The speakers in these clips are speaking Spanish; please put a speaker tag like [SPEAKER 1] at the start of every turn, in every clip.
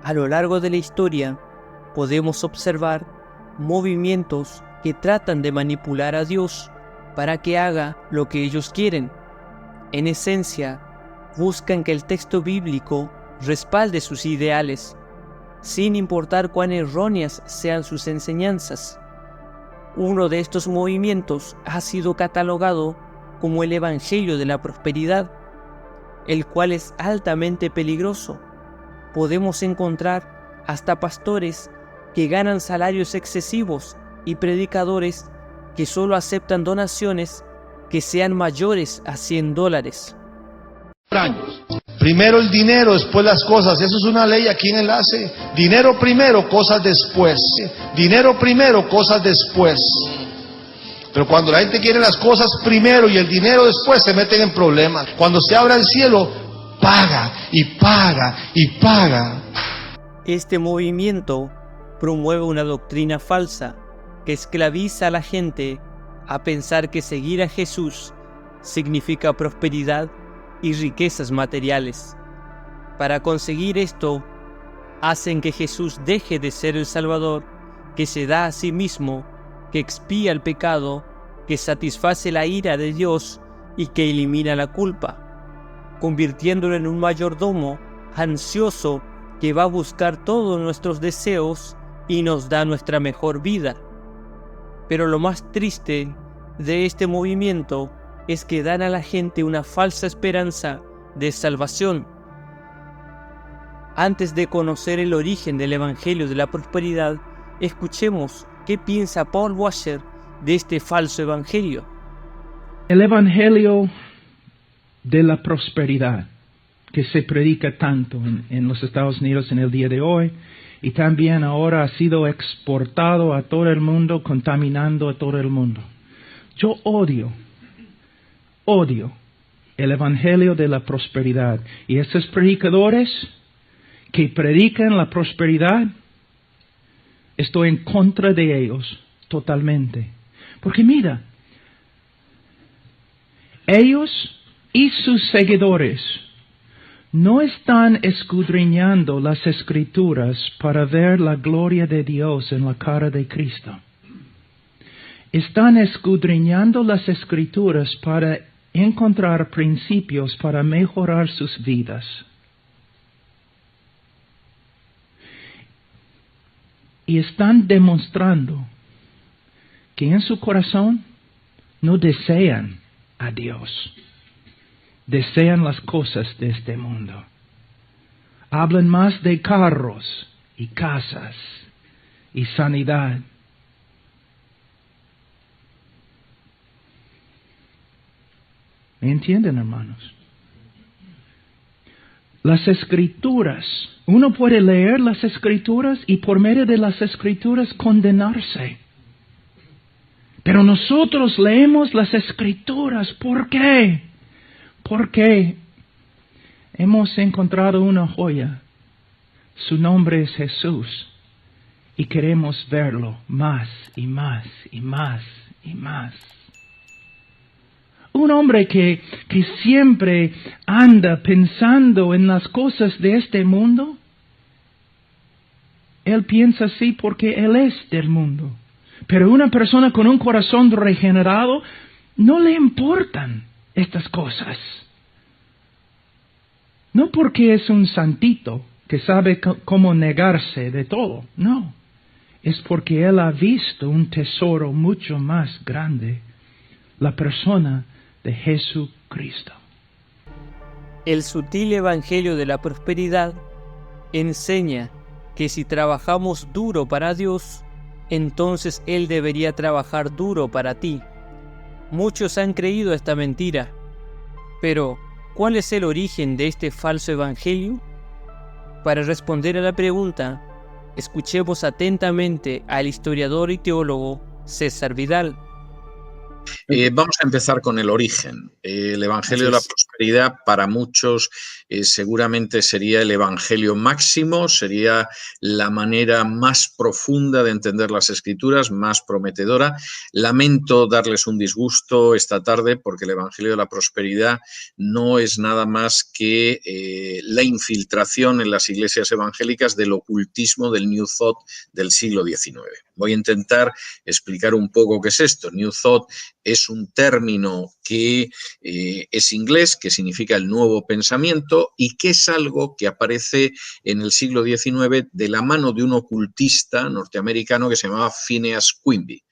[SPEAKER 1] A lo largo de la historia podemos observar movimientos que tratan de manipular a Dios para que haga lo que ellos quieren. En esencia, buscan que el texto bíblico respalde sus ideales, sin importar cuán erróneas sean sus enseñanzas. Uno de estos movimientos ha sido catalogado como el Evangelio de la Prosperidad, el cual es altamente peligroso. Podemos encontrar hasta pastores que ganan salarios excesivos y predicadores que solo aceptan donaciones que sean mayores a $100.
[SPEAKER 2] Primero el dinero, después las cosas. Eso es una ley aquí en Enlace. Dinero primero, cosas después. Dinero primero, cosas después. Pero cuando la gente quiere las cosas primero y el dinero después, se meten en problemas. Cuando se abra el cielo, paga y paga y paga.
[SPEAKER 1] Este movimiento promueve una doctrina falsa que esclaviza a la gente a pensar que seguir a Jesús significa prosperidad y riquezas materiales. Para conseguir esto, hacen que Jesús deje de ser el Salvador que se da a sí mismo, que expía el pecado, que satisface la ira de Dios y que elimina la culpa, convirtiéndolo en un mayordomo ansioso que va a buscar todos nuestros deseos y nos da nuestra mejor vida. Pero lo más triste de este movimiento es que dan a la gente una falsa esperanza de salvación. Antes de conocer el origen del Evangelio de la Prosperidad, escuchemos qué piensa Paul Washer de este falso evangelio.
[SPEAKER 3] El Evangelio de la Prosperidad, que se predica tanto en los Estados Unidos en el día de hoy, y también ahora ha sido exportado a todo el mundo, contaminando a todo el mundo. Yo odio el Evangelio de la Prosperidad. Y estos predicadores que predican la prosperidad, estoy en contra de ellos totalmente. Porque mira, ellos y sus seguidores no están escudriñando las Escrituras para ver la gloria de Dios en la cara de Cristo. Están escudriñando las Escrituras para encontrar principios para mejorar sus vidas. Y están demostrando que en su corazón no desean a Dios. Desean las cosas de este mundo. Hablan más de carros y casas y sanidad. ¿Me entienden, hermanos? Las Escrituras, uno puede leer las Escrituras y por medio de las Escrituras condenarse. Pero nosotros leemos las Escrituras. ¿Por qué? Porque hemos encontrado una joya. Su nombre es Jesús. Y queremos verlo más y más y más y más. Un hombre que siempre anda pensando en las cosas de este mundo, él piensa así porque él es del mundo. Pero una persona con un corazón regenerado no le importan estas cosas. No porque es un santito que sabe cómo negarse de todo, no. Es porque él ha visto un tesoro mucho más grande, la persona de Jesucristo.
[SPEAKER 1] El sutil Evangelio de la Prosperidad enseña que si trabajamos duro para Dios, entonces Él debería trabajar duro para ti. Muchos han creído esta mentira, pero ¿cuál es el origen de este falso evangelio? Para responder a la pregunta, escuchemos atentamente al historiador y teólogo César Vidal.
[SPEAKER 4] Vamos a empezar con el origen. El Evangelio de la Prosperidad para muchos seguramente sería el Evangelio máximo, sería la manera más profunda de entender las Escrituras, más prometedora. Lamento darles un disgusto esta tarde porque el Evangelio de la Prosperidad no es nada más que la infiltración en las iglesias evangélicas del ocultismo del New Thought del siglo XIX. Voy a intentar explicar un poco qué es esto. New Thought es un término que es inglés, que significa el nuevo pensamiento y que es algo que aparece en el siglo XIX de la mano de un ocultista norteamericano que se llamaba Phineas Quimby.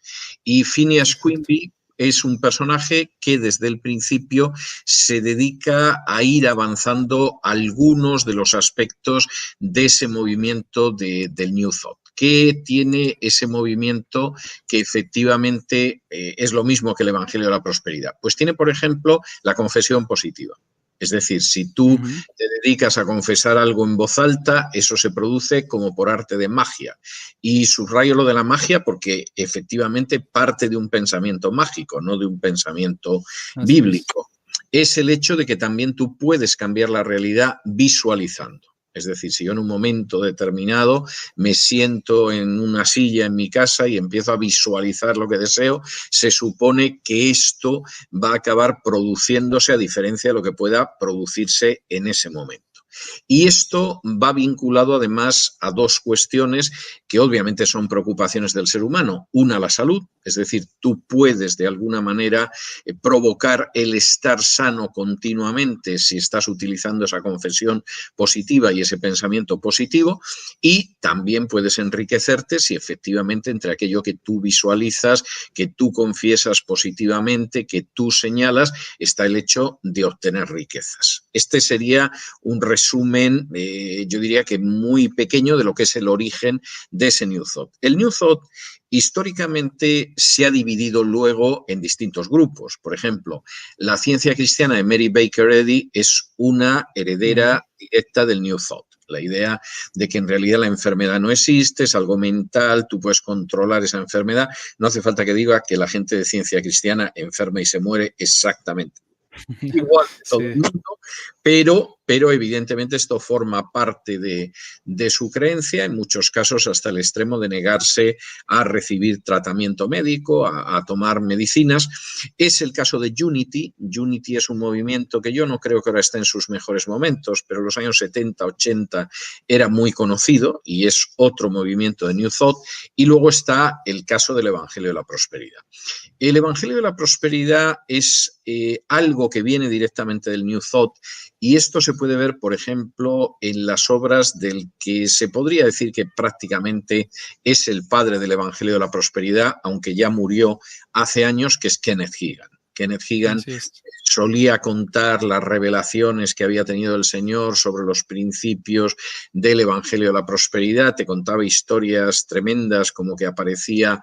[SPEAKER 4] Y Phineas Quimby es un personaje que desde el principio se dedica a ir avanzando algunos de los aspectos de ese movimiento del New Thought. ¿Qué tiene ese movimiento que efectivamente es lo mismo que el Evangelio de la Prosperidad? Pues tiene, por ejemplo, la confesión positiva. Es decir, si tú te dedicas a confesar algo en voz alta, eso se produce como por arte de magia. Y subrayo lo de la magia porque efectivamente parte de un pensamiento mágico, no de un pensamiento bíblico. Es el hecho de que también tú puedes cambiar la realidad visualizando. Es decir, si yo en un momento determinado me siento en una silla en mi casa y empiezo a visualizar lo que deseo, se supone que esto va a acabar produciéndose a diferencia de lo que pueda producirse en ese momento. Y esto va vinculado además a dos cuestiones que obviamente son preocupaciones del ser humano. Una, la salud, es decir, tú puedes de alguna manera provocar el estar sano continuamente si estás utilizando esa confesión positiva y ese pensamiento positivo, y también puedes enriquecerte si efectivamente entre aquello que tú visualizas, que tú confiesas positivamente, que tú señalas, está el hecho de obtener riquezas. Este sería un resumen, yo diría que muy pequeño de lo que es el origen de ese New Thought. El New Thought históricamente se ha dividido luego en distintos grupos. Por ejemplo, la ciencia cristiana de Mary Baker Eddy es una heredera directa del New Thought. La idea de que en realidad la enfermedad no existe, es algo mental, tú puedes controlar esa enfermedad. No hace falta que diga que la gente de ciencia cristiana enferma y se muere exactamente igual de todo el mundo, pero evidentemente esto forma parte de su creencia, en muchos casos hasta el extremo de negarse a recibir tratamiento médico, a tomar medicinas. Es el caso de Unity. Unity es un movimiento que yo no creo que ahora esté en sus mejores momentos, pero en los años 70, 80 era muy conocido y es otro movimiento de New Thought. Y luego está el caso del Evangelio de la Prosperidad. El Evangelio de la Prosperidad es algo que viene directamente del New Thought y esto se puede ver, por ejemplo, en las obras del que se podría decir que prácticamente es el padre del Evangelio de la Prosperidad, aunque ya murió hace años, que es Kenneth Hagin. Kenneth Hagin solía contar las revelaciones que había tenido el Señor sobre los principios del Evangelio de la Prosperidad. Te contaba historias tremendas como que aparecía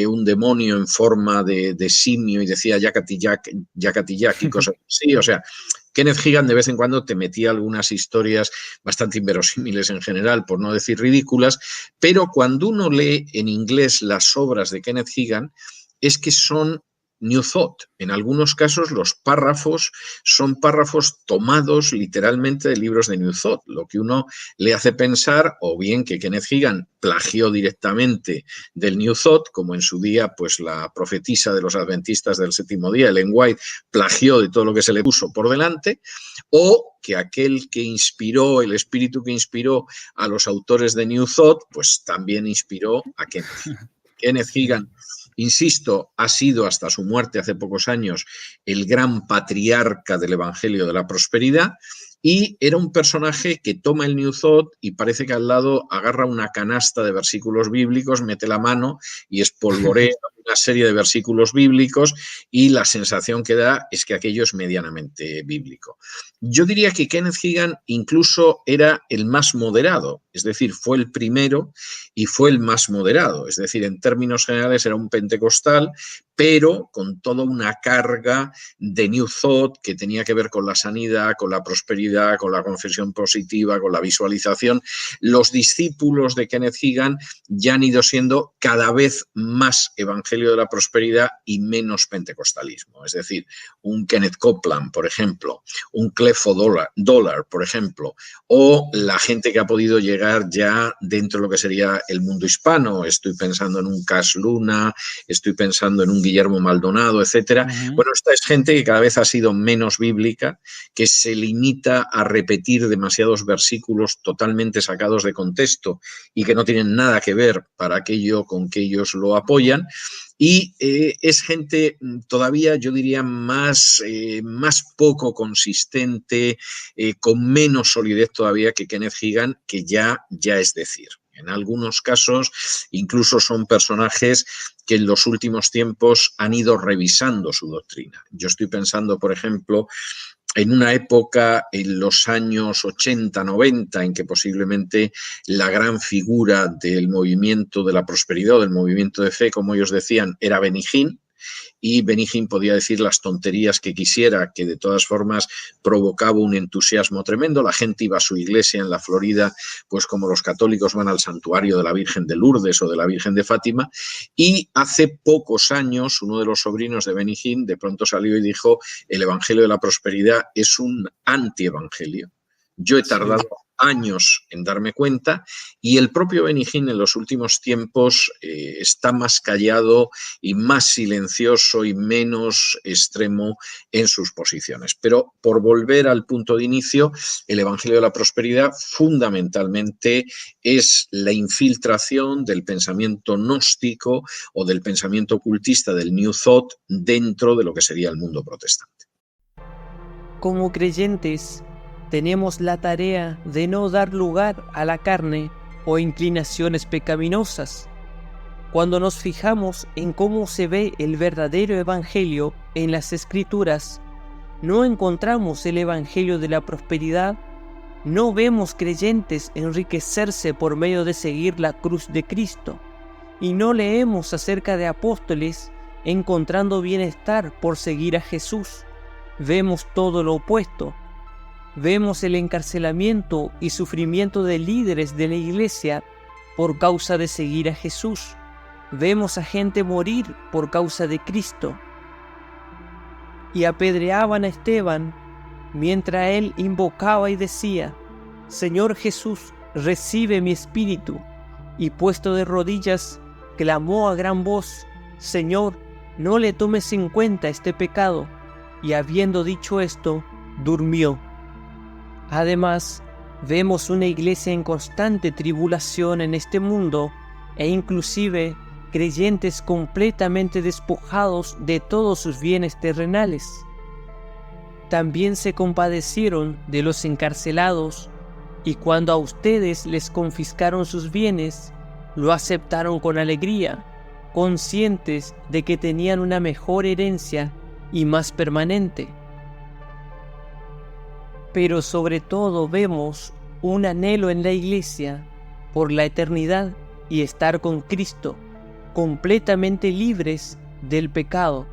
[SPEAKER 4] un demonio en forma de simio y decía Yakati Yak y cosas así. O sea, Kenneth Hagin de vez en cuando te metía algunas historias bastante inverosímiles en general, por no decir ridículas, pero cuando uno lee en inglés las obras de Kenneth Hagin es que son New Thought. En algunos casos los párrafos son párrafos tomados literalmente de libros de New Thought, lo que uno le hace pensar o bien que Kenneth Hagin plagió directamente del New Thought, como en su día pues la profetisa de los adventistas del séptimo día, Ellen White, plagió de todo lo que se le puso por delante, o que aquel que inspiró, el espíritu que inspiró a los autores de New Thought, pues también inspiró a Kenneth Hagin. Kenneth Hagin, insisto, ha sido hasta su muerte hace pocos años el gran patriarca del Evangelio de la Prosperidad y era un personaje que toma el New Thought y parece que al lado agarra una canasta de versículos bíblicos, mete la mano y espolvorea una serie de versículos bíblicos y la sensación que da es que aquello es medianamente bíblico. Yo diría que Kenneth Hagin incluso era el más moderado, es decir, fue el primero y fue el más moderado, es decir, en términos generales era un pentecostal, pero con toda una carga de New Thought que tenía que ver con la sanidad, con la prosperidad, con la confesión positiva, con la visualización. Los discípulos de Kenneth Hagin ya han ido siendo cada vez más evangélicos Evangelio de la Prosperidad y menos pentecostalismo. Es decir, un Kenneth Copeland, por ejemplo, un Creflo Dollar, por ejemplo, o la gente que ha podido llegar ya dentro de lo que sería el mundo hispano. Estoy pensando en un Cash Luna, estoy pensando en un Guillermo Maldonado, etcétera. Bueno, esta es gente que cada vez ha sido menos bíblica, que se limita a repetir demasiados versículos totalmente sacados de contexto y que no tienen nada que ver para aquello con que ellos lo apoyan. Y es gente todavía, yo diría, más poco consistente, con menos solidez todavía que Kenneth Hagin, que ya es decir. En algunos casos incluso son personajes que en los últimos tiempos han ido revisando su doctrina. Yo estoy pensando, por ejemplo, en una época, en los años 80, 90, en que posiblemente la gran figura del movimiento de la prosperidad, del movimiento de fe, como ellos decían, era Benny Hinn, y Benny Hinn podía decir las tonterías que quisiera, que de todas formas provocaba un entusiasmo tremendo. La gente iba a su iglesia en la Florida, pues como los católicos van al santuario de la Virgen de Lourdes o de la Virgen de Fátima, y hace pocos años uno de los sobrinos de Benny Hinn de pronto salió y dijo: el Evangelio de la Prosperidad es un antievangelio. Yo he tardado años en darme cuenta, y el propio Benny Hinn en los últimos tiempos está más callado y más silencioso y menos extremo en sus posiciones. Pero por volver al punto de inicio, el Evangelio de la Prosperidad fundamentalmente es la infiltración del pensamiento gnóstico o del pensamiento ocultista del New Thought dentro de lo que sería el mundo protestante.
[SPEAKER 1] Como creyentes, tenemos la tarea de no dar lugar a la carne o inclinaciones pecaminosas. Cuando nos fijamos en cómo se ve el verdadero evangelio en las Escrituras, no encontramos el evangelio de la prosperidad, no vemos creyentes enriquecerse por medio de seguir la cruz de Cristo, y no leemos acerca de apóstoles encontrando bienestar por seguir a Jesús. Vemos todo lo opuesto. Vemos el encarcelamiento y sufrimiento de líderes de la iglesia por causa de seguir a Jesús. Vemos a gente morir por causa de Cristo. Y apedreaban a Esteban mientras él invocaba y decía: Señor Jesús, recibe mi espíritu. Y puesto de rodillas, clamó a gran voz: Señor, no le tomes en cuenta este pecado. Y habiendo dicho esto, durmió. Además, vemos una iglesia en constante tribulación en este mundo, e inclusive creyentes completamente despojados de todos sus bienes terrenales. También se compadecieron de los encarcelados, y cuando a ustedes les confiscaron sus bienes, lo aceptaron con alegría, conscientes de que tenían una mejor herencia y más permanente. Pero sobre todo vemos un anhelo en la iglesia por la eternidad y estar con Cristo, completamente libres del pecado.